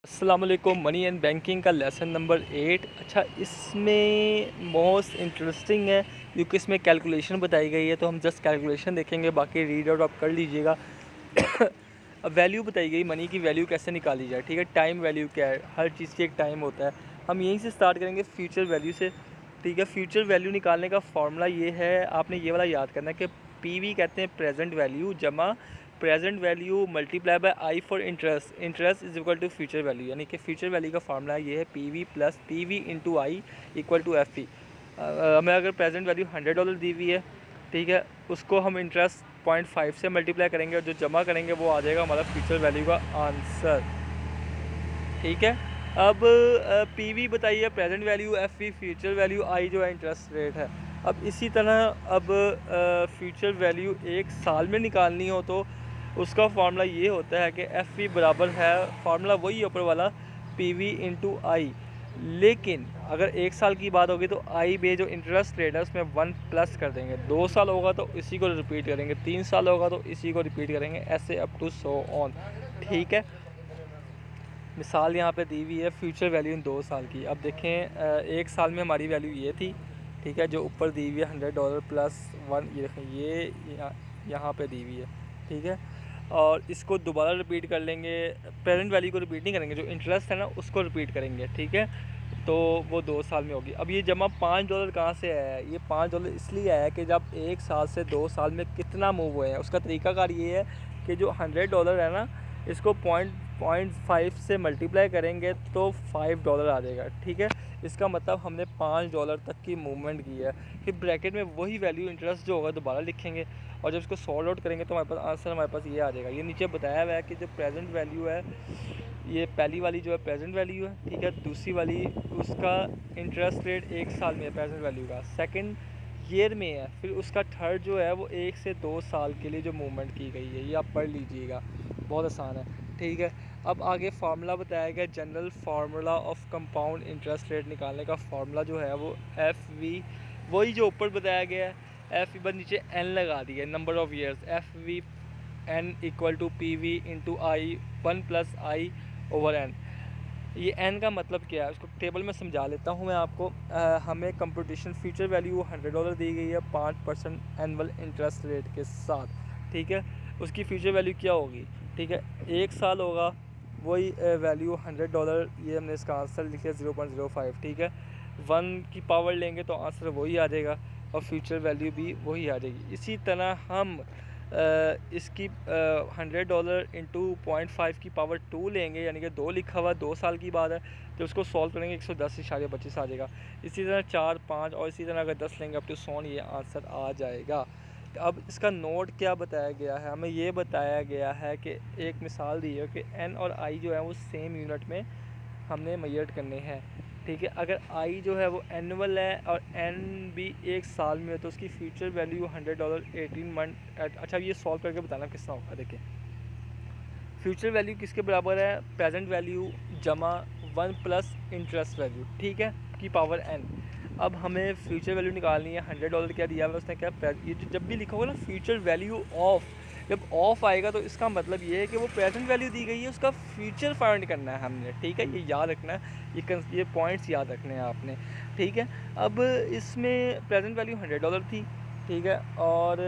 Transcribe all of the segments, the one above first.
अस्सलाम वालेकुम। Money and banking का लेसन नंबर 8। अच्छा, इसमें मोस्ट इंटरेस्टिंग है क्योंकि इसमें कैलकुलेशन बताई गई है, तो हम जस्ट कैलकुलेशन देखेंगे, बाकी रीड आउट आप कर लीजिएगा। अब वैल्यू बताई गई, मनी की वैल्यू कैसे निकाली जाए। ठीक है, टाइम वैल्यू क्या है, हर चीज़ की एक टाइम होता है। हम यहीं से स्टार्ट करेंगे फ्यूचर वैल्यू से। ठीक है, फ्यूचर वैल्यू निकालने का फॉर्मूला ये है, आपने ये वाला याद करना है कि पीवी कहते हैं प्रेजेंट वैल्यू जमा present value multiply by I for interest. Interest is equal to future value, यानी कि फ्यूचर वैल्यू का फार्मूला ये है P V plus P V into I equal to F E. हमें अगर प्रेजेंट वैल्यू $100 दी हुई है, ठीक है, उसको हम इंटरेस्ट 0.5 से मल्टीप्लाई करेंगे और जो जमा करेंगे वो आ जाएगा हमारा फ्यूचर वैल्यू का आंसर। ठीक है, अब पी वी बताइए present value, F V future value, I जो है इंटरेस्ट रेट है। अब इसी तरह अब फ्यूचर वैल्यू एक साल में निकालनी हो तो उसका फार्मूला ये होता है कि एफ वी बराबर है, फार्मूला वही ऊपर वाला, पी वी इंटू आई। लेकिन अगर एक साल की बात होगी तो आई बे जो इंटरेस्ट रेट है उसमें 1 प्लस कर देंगे। 2 साल होगा तो इसी को रिपीट करेंगे, 3 साल होगा तो इसी को रिपीट करेंगे, ऐसे अप टू सो ऑन। ठीक है, मिसाल यहाँ पे दी हुई है फ्यूचर वैल्यू इन 2 साल की। अब देखें, एक साल में हमारी वैल्यू ये थी, ठीक है, जो ऊपर दी हुई है $100 प्लस 1, ये देखें, ये यहाँ पे दी हुई है। ठीक है, और इसको दोबारा रिपीट कर लेंगे। प्रेजेंट वैल्यू को रिपीट नहीं करेंगे, जो इंटरेस्ट है ना उसको रिपीट करेंगे। ठीक है, तो वो 2 साल में होगी। अब ये जमा $5 कहाँ से आया है? ये $5 इसलिए आया है कि जब एक साल से 2 साल में कितना मूव हुए हैं। उसका तरीकाकार ये है कि जो $100 है ना, इसको 0.5 से मल्टीप्लाई करेंगे तो $5 आ जाएगा। ठीक है, इसका मतलब हमने $5 तक की मूवमेंट की है। फिर ब्रैकेट में वही वैल्यू इंटरेस्ट जो होगा दोबारा लिखेंगे, और जब इसको सॉल्व आउट करेंगे तो हमारे पास आंसर हमारे पास ये आ जाएगा। ये नीचे बताया हुआ है कि जो प्रेजेंट वैल्यू है, ये पहली वाली जो है प्रेजेंट वैल्यू है, ठीक है, दूसरी वाली उसका इंटरेस्ट रेट एक साल में है प्रेजेंट वैल्यू का, सेकंड ईयर में है, फिर उसका थर्ड जो है वो 1 से 2 साल के लिए जो मूवमेंट की गई है, ये आप पढ़ लीजिएगा, बहुत आसान है। ठीक है, अब आगे फार्मूला बताया गया, general formula of compound interest rate निकालने का फार्मूला जो है वो एफ वी, वही जो ऊपर बताया गया है। एफ वी बस नीचे एन लगा दिया, number of years, F V N equal to P V into I 1 plus I over N. ये एन का मतलब क्या है उसको टेबल में समझा लेता हूँ मैं आपको। हमें कंपटीशन फ्यूचर वैल्यू $100 दी गई है 5% एनुअल इंटरेस्ट रेट के साथ। ठीक है, उसकी फ्यूचर वैल्यू क्या होगी? ठीक है, एक साल होगा, वही वैल्यू $100, ये हमने इसका आंसर लिखा 0.05। ठीक है, 1 की पावर लेंगे तो आंसर वही आ जाएगा और फ्यूचर वैल्यू भी वही आ जाएगी। इसी तरह हम इसकी $100 इंटू 0.5 की पावर 2 लेंगे, यानी कि 2 लिखा हुआ 2 साल की बात है, तो उसको सॉल्व करेंगे 110.25 आ जाएगा। इसी तरह 4, 5 और इसी तरह अगर 10 लेंगे अप टू 100, ये आंसर आ जाएगा। अब इसका नोट क्या बताया गया है? हमें ये बताया गया है कि एक मिसाल दी है कि एन और आई जो है वो सेम यूनिट में हमने मेजर करने हैं। ठीक है, अगर आई जो है वो एनुअल है और एन भी एक साल में है तो उसकी फ्यूचर वैल्यू $100 18 मंथ। अच्छा, ये सॉल्व करके बताना कितना होगा। देखिए, फ्यूचर वैल्यू किसके बराबर है? प्रेजेंट वैल्यू जमा 1 प्लस इंटरेस्ट वैल्यू, ठीक है, की पावर n। अब हमें फ्यूचर वैल्यू निकालनी है। $100 क्या दिया हुआ है उसने, क्या ये जब भी लिखा होगा ना फ्यूचर वैल्यू ऑफ, जब ऑफ आएगा तो इसका मतलब ये है कि वो प्रेजेंट वैल्यू दी गई है, उसका फ्यूचर फाइंड करना है हमने। ठीक है, ये याद रखना है, ये पॉइंट्स याद रखने हैं आपने। ठीक है, अब इसमें प्रेजेंट वैल्यू $100 थी, ठीक है, और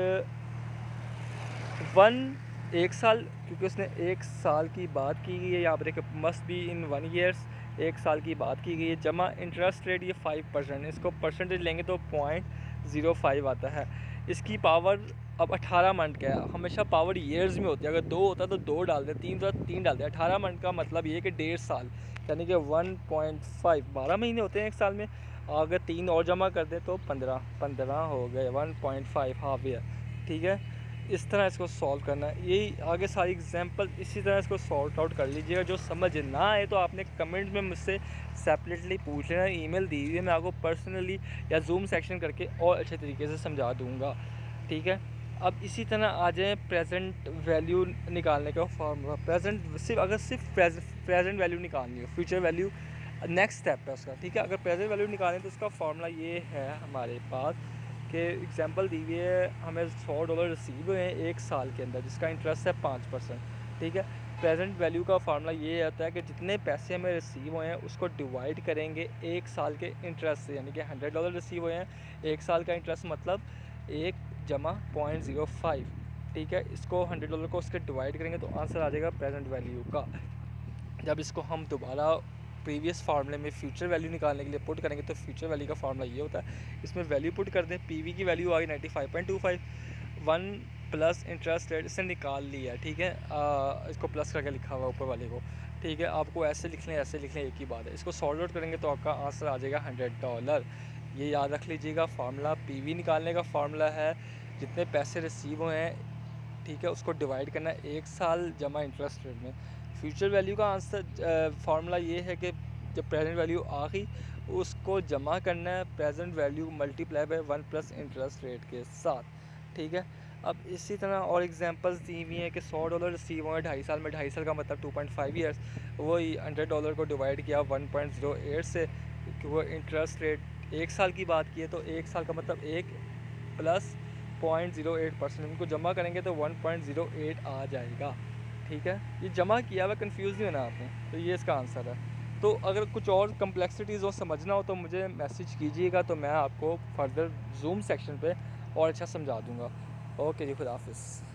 1 एक साल, क्योंकि उसने एक साल की बात की गई है, यहाँ पर देखिए मस्ट बी इन 1 ईयर्स, एक साल की बात की गई है। जमा इंटरेस्ट रेट ये 5%, इसको परसेंटेज लेंगे तो 0.05 आता है। इसकी पावर अब 18 मंथ का है, हमेशा पावर ईयर्स में होती है, अगर 2 होता है तो 2 डाल दे, 3 तो 3 डाल दे। 18 मंथ का मतलब ये कि 1.5 साल, यानी कि 1.5 12 महीने होते हैं एक साल में। अगर 3 और जमा कर दे तो 15 हो गए, 1.5 हाफ ईयर। ठीक है, इस तरह इसको सॉल्व करना है। यही आगे सारी एग्जांपल इसी तरह इसको सॉल्व आउट कर लीजिएगा। जो समझ ना आए तो आपने कमेंट में मुझसे सेपरेटली पूछ लेना, ईमेल दी हुई है, मैं आपको पर्सनली या जूम सेक्शन करके और अच्छे तरीके से समझा दूँगा। ठीक है, अब इसी तरह आ जाए प्रेजेंट वैल्यू निकालने का फार्मूला। सिर्फ प्रेजेंट वैल्यू निकालनी हो, फ्यूचर वैल्यू नेक्स्ट स्टेप है उसका। ठीक है, अगर प्रेजेंट वैल्यू निकालें तो उसका फार्मूला ये है हमारे पास कि एग्जांपल दी हुई है, हमें $100 रिसीव हुए हैं एक साल के अंदर, जिसका इंटरेस्ट है 5%। ठीक है, प्रेजेंट वैल्यू का फार्मूला ये आता है कि जितने पैसे हमें रिसीव हुए हैं उसको डिवाइड करेंगे 1 साल के इंटरेस्ट से, यानी कि $100 रिसीव हुए हैं, 1 साल का इंटरेस्ट मतलब 1 जमा 0.05, ठीक है। इसको $100 को उसके डिवाइड करेंगे तो आंसर आ जाएगा प्रेजेंट वैल्यू का। जब इसको हम दोबारा प्रीवियस फार्मूले में फ्यूचर वैल्यू निकालने के लिए पुट करेंगे तो फ्यूचर वैल्यू का फार्मूला ये होता है, इसमें वैल्यू पुट कर दें, पीवी की वैल्यू आ गई 95.25, 1 प्लस इंटरेस्ट रेट इससे निकाल लिया, ठीक है। इसको प्लस करके लिखा हुआ ऊपर वाले को, ठीक है। आपको ऐसे लिख लें ऐसे लिख लें, एक ही बात है। इसको सॉल्व आउट करेंगे तो आपका आंसर आ जाएगा $100। ये याद रख लीजिएगा, फार्मूला पीवी निकालने का फार्मूला है जितने पैसे रिसीव हुए हैं, ठीक है, उसको डिवाइड करना है 1 साल जमा इंटरेस्ट रेट में। फ्यूचर वैल्यू का आंसर फार्मूला ये है कि जब प्रेजेंट वैल्यू आ गई उसको जमा करना है present value multiply bye 1 plus interest rate के साथ, ठीक है। अब इसी तरह और एग्जांपल्स दी हुई हैं कि $100 रिसीव हुए 2.5 साल में, 2.5 साल का मतलब 2.5 ईयर्स, वही $100 को डिवाइड किया 1.08 से, क्योंकि वो इंटरेस्ट रेट 1 साल की बात की है तो 1 साल का मतलब 1 प्लस 0.08%, इनको जमा करेंगे तो 1.08 आ जाएगा, ठीक है। ये जमा किया हुआ, कंफ्यूज नहीं होना आपने, तो ये इसका आंसर है। तो अगर कुछ और कम्प्लेक्सिटीज़ हो समझना हो तो मुझे मैसेज कीजिएगा, तो मैं आपको फर्दर जूम सेक्शन पे और अच्छा समझा दूँगा। ओके जी, खुदा हाफ़िज़।